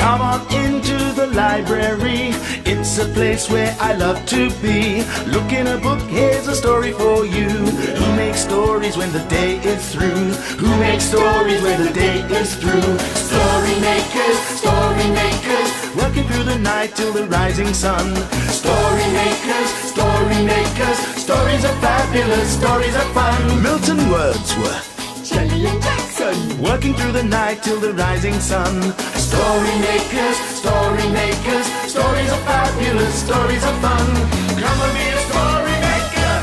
Come on into the library. It's a place where I love to be. Look in a book, here's a story for you. Who makes stories when the day is through? Who makes stories when the day is through? Story makers, working through the night till the rising sun. Story makers, stories are fabulous, stories are fun. Milton Wordsworth, Shelley and Jackson, working through the night till the rising sun. Story makers, stories are fabulous, stories are fun. Come and be a story maker.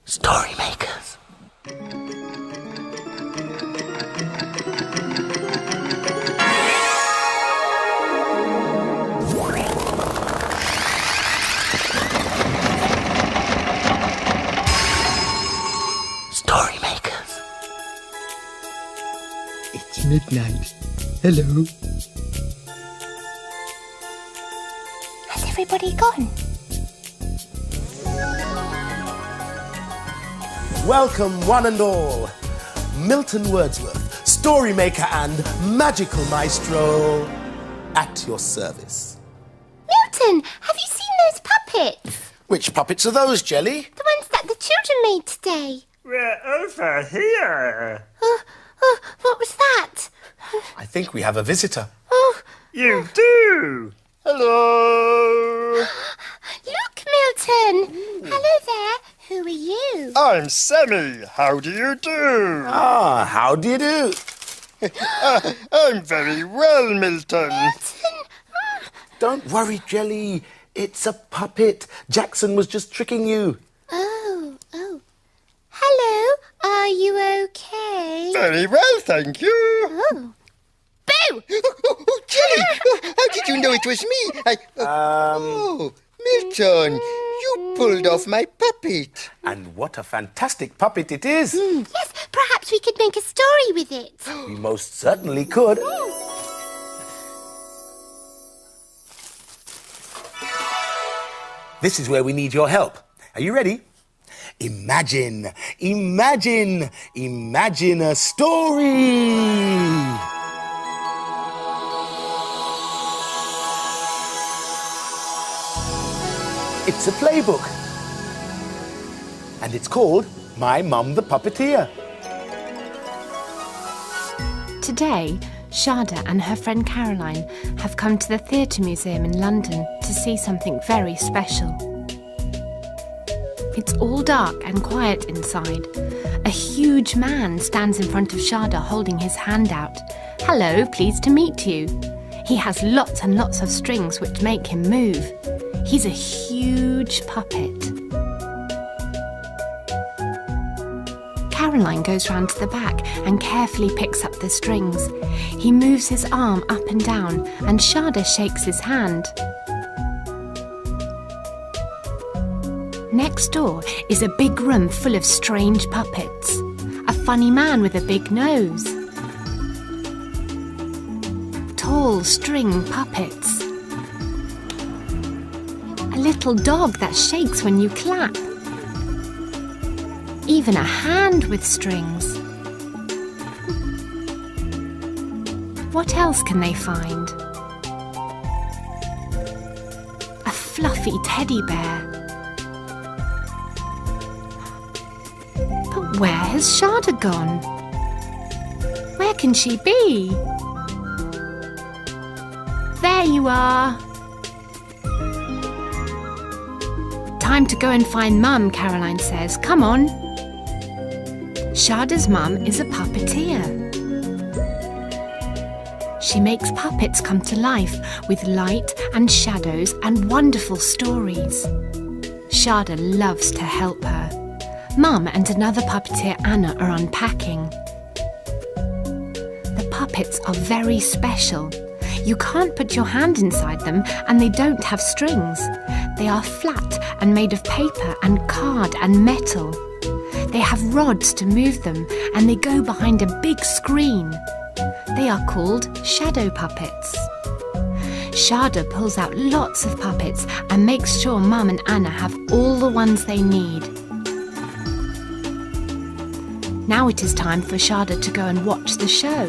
Story makers. Story makers. It's midnight. Hello. has everybody gone? Welcome, one and all. Milton Wordsworth, story maker and magical maestro, at your service. Milton, have you seen those puppets? Which puppets are those, Jelly? The ones that the children made today. We're over here. What was that? I think we have a visitor. Oh, You do. Hello. look, Milton. Hello there. Who are you? I'm Sammy. How do you do? Ah, how do you do? I'm very well, Milton. Milton. Don't worry, Jelly. It's a puppet. Jackson was just tricking you. Oh. Hello. Are you okay? Very well, thank you. Oh. Boo! Oh, Jelly! How did you know it was me? Oh, Milton, you pulled off my puppet. And what a fantastic puppet it is. Yes, perhaps we could make a story with it. We most certainly could. This is where we need your help. Are you ready? Imagine a story. It's a playbook. And it's called My Mum the Puppeteer. Today, Shada and her friend Caroline have come to the Theatre Museum in London to see something very special. It's all dark and quiet inside. A huge man stands in front of Shada holding his hand out. "Hello, pleased to meet you." He has lots and lots of strings which make him move. He's a huge puppet. Caroline goes round to the back and carefully picks up the strings. He moves his arm up and down and Shada shakes his hand. Next door is a big room full of strange puppets. A funny man with a big nose. Tall string puppets. A little dog that shakes when you clap. Even a hand with strings. What else can they find? A fluffy teddy bear. But where has Shada gone? Where can she be? There you are. Time to go and find Mum, Caroline says. Come on. Shada's mum is a puppeteer. She makes puppets come to life with light and shadows and wonderful stories. Shada loves to help her. Mum and another puppeteer, Anna, are unpacking. The puppets are very special. You can't put your hand inside them and they don't have strings. They are flat and made of paper and card and metal. They have rods to move them and they go behind a big screen. They are called shadow puppets. Sharda pulls out lots of puppets and makes sure Mum and Anna have all the ones they need. Now it is time for Sharda to go and watch the show.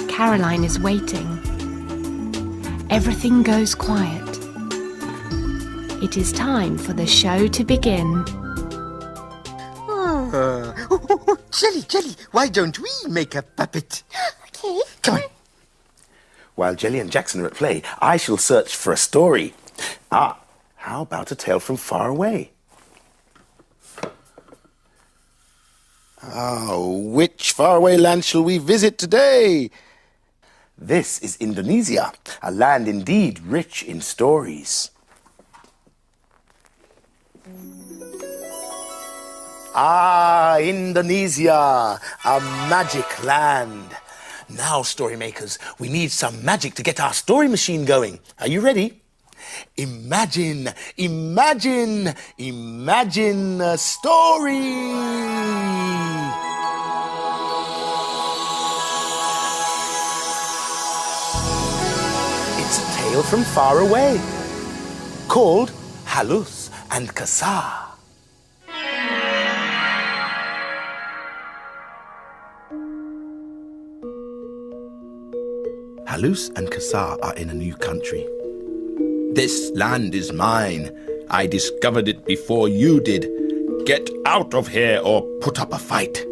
Caroline is waiting. Everything goes quiet. It is time for the show to begin. Jelly, why don't we make a puppet? Okay. Come on. While Jelly and Jackson are at play, I shall search for a story. How about a tale from Faraway? Which faraway land shall we visit today? This is Indonesia, a land indeed rich in stories. Indonesia, a magic land. Now, story makers, we need some magic to get our story machine going. Are you ready? Imagine a story. It's a tale from far away, called Halus and Kasar. Halus and Kasar are in a new country. This land is mine. I discovered it before you did. Get out of here or put up a fight,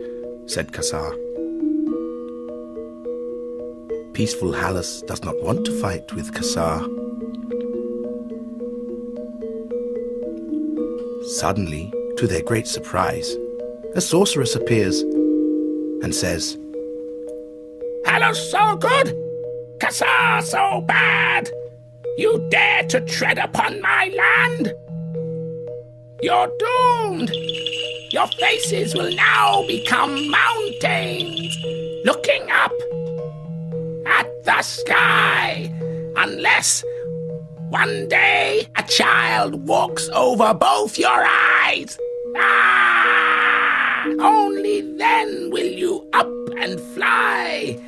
said Kasar. Peaceful Halus does not want to fight with Kasar. Suddenly, to their great surprise, a sorceress appears and says, Halus so good, Kasar so bad. You dare to tread upon my land? You're doomed. Your faces will now become mountains, looking up at the sky, unless one day a child walks over both your eyes. Only then will you up and fly,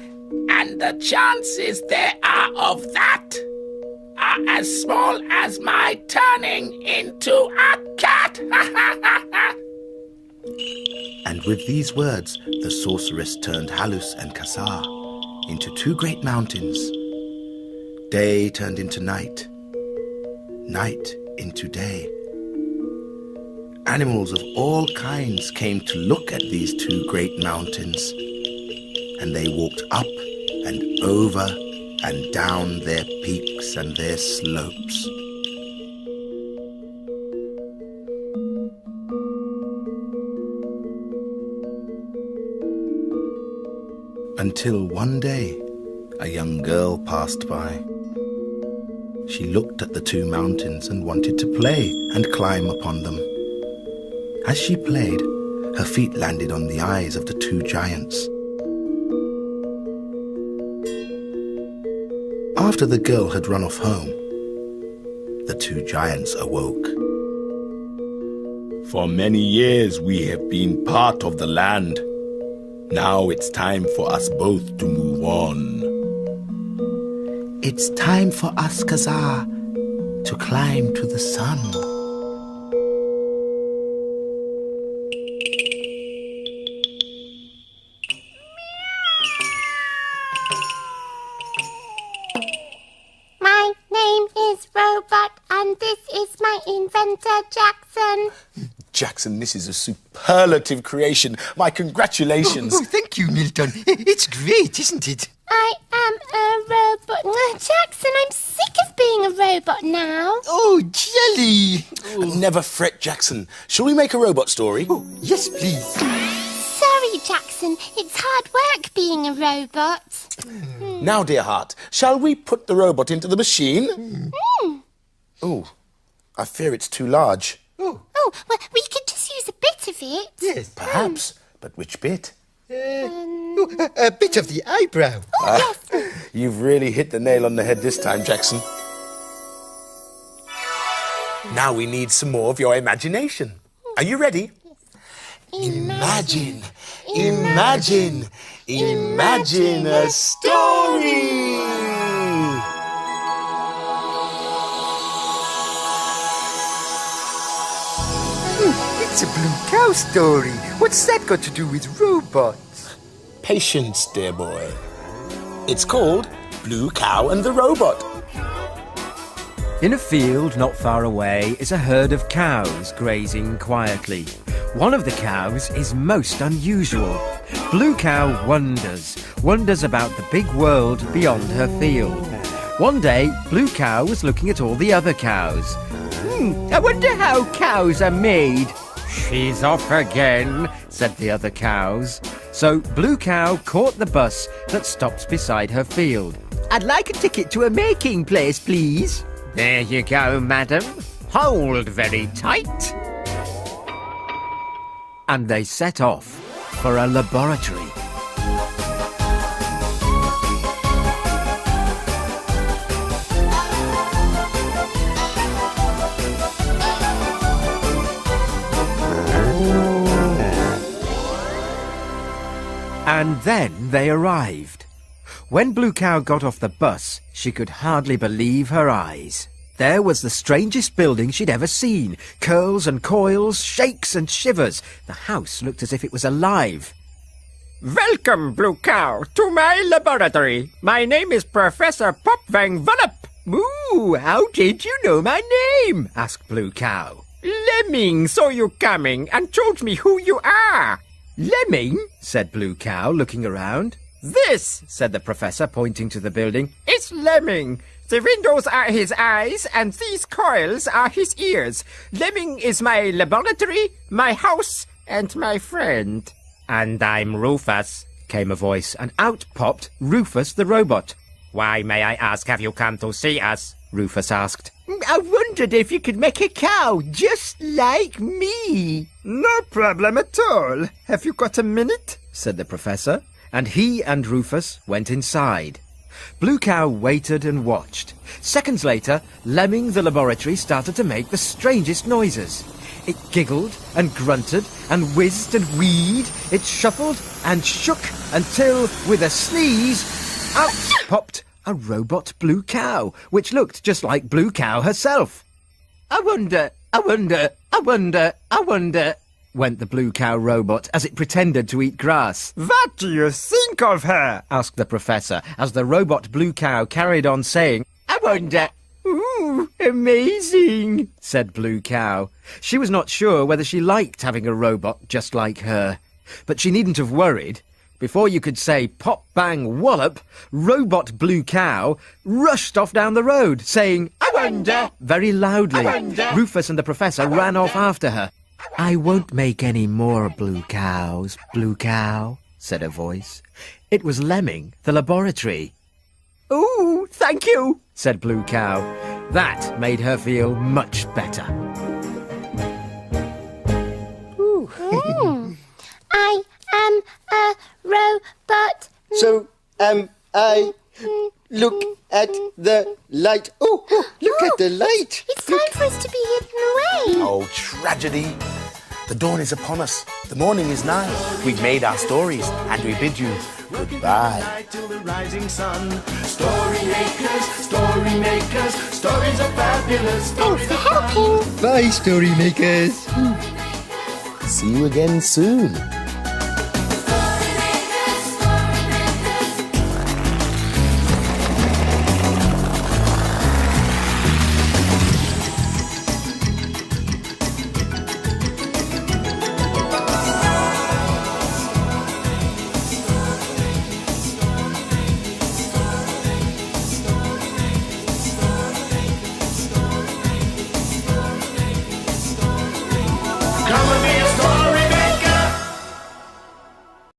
and the chances there are of that are as small as my turning into a cat. And with these words, the sorceress turned Halus and Kasar into two great mountains. Day turned into night, night into day. Animals of all kinds came to look at these two great mountains, and they walked up and over and down their peaks and their slopes. Until one day, a young girl passed by. She looked at the two mountains and wanted to play and climb upon them. As she played, her feet landed on the eyes of the two giants. After the girl had run off home, the two giants awoke. For many years we have been part of the land. Now it's time for us both to move on. It's time for us, Kasar, to climb to the sun. My name is Robot, and this is my inventor, Jackson. Jackson, this is a superlative creation. My congratulations. Oh, thank you, Milton. It's great, isn't it? I am a robot. Jackson, I'm sick of being a robot now. Oh, Jelly. Never fret, Jackson. Shall we make a robot story? Oh, yes, please. Sorry, Jackson. It's hard work being a robot. Now, dear heart, shall we put the robot into the machine? Oh, I fear it's too large. Oh, well, we could just use a bit of it. Yes. Perhaps, but which bit? A bit of the eyebrow. You've really hit the nail on the head this time, Jackson. Now we need some more of your imagination. Are you ready? Imagine Imagine a story! It's a blue cow story. What's that got to do with robots? Patience, dear boy. It's called Blue Cow and the Robot. In a field not far away is a herd of cows grazing quietly. One of the cows is most unusual. Blue Cow wonders about the big world beyond her field. One day, Blue Cow was looking at all the other cows. I wonder how cows are made. She's off again, said the other cows. So Blue Cow caught the bus that stopped beside her field. I'd like a ticket to a making place, please. There you go, madam. Hold very tight. And they set off for a laboratory. And then they arrived. When Blue Cow got off the bus, she could hardly believe her eyes. There was the strangest building she'd ever seen. Curls and coils, shakes and shivers. The house looked as if it was alive. Welcome, Blue Cow, to my laboratory. My name is Professor Pop Van Vullop. Ooh, how did you know my name? Asked Blue Cow. Lemming saw you coming and told me who you are. Lemming? Said Blue Cow, looking around. This, said the professor, pointing to the building, is Lemming. The windows are his eyes, and these coils are his ears. Lemming is my laboratory, my house, and my friend. And I'm Rufus, came a voice, and out popped Rufus the robot. Why, may I ask, have you come to see us? Rufus asked. I wondered if you could make a cow just like me. No problem at all. Have you got a minute? Said the professor, and he and Rufus went inside. Blue Cow waited and watched. Seconds later, Lemming the laboratory started to make the strangest noises. It giggled and grunted and whizzed and wheezed. It shuffled and shook until, with a sneeze, out popped a robot Blue Cow, which looked just like Blue Cow herself. I wonder, went the Blue Cow robot as it pretended to eat grass. What do you think of her? Asked the professor, as the robot Blue Cow carried on saying, I wonder. Ooh, amazing, said Blue Cow. She was not sure whether she liked having a robot just like her. But she needn't have worried. Before you could say pop, bang, wallop, robot Blue Cow rushed off down the road, saying, I wonder, very loudly. I wonder. Rufus and the professor ran off after her. I won't make any more Blue Cows, Blue Cow, said a voice. It was Lemming, the laboratory. Ooh, thank you, said Blue Cow. That made her feel much better. I am a robot. So, I look at the light. Oh, look at the light. It's time for us to be hidden away. Oh, tragedy. The dawn is upon us. The morning is nigh. We've made our stories, and we bid you goodbye. Till the rising sun. Story makers, stories are fabulous. Thanks for helping. Bye, story makers. See you again soon.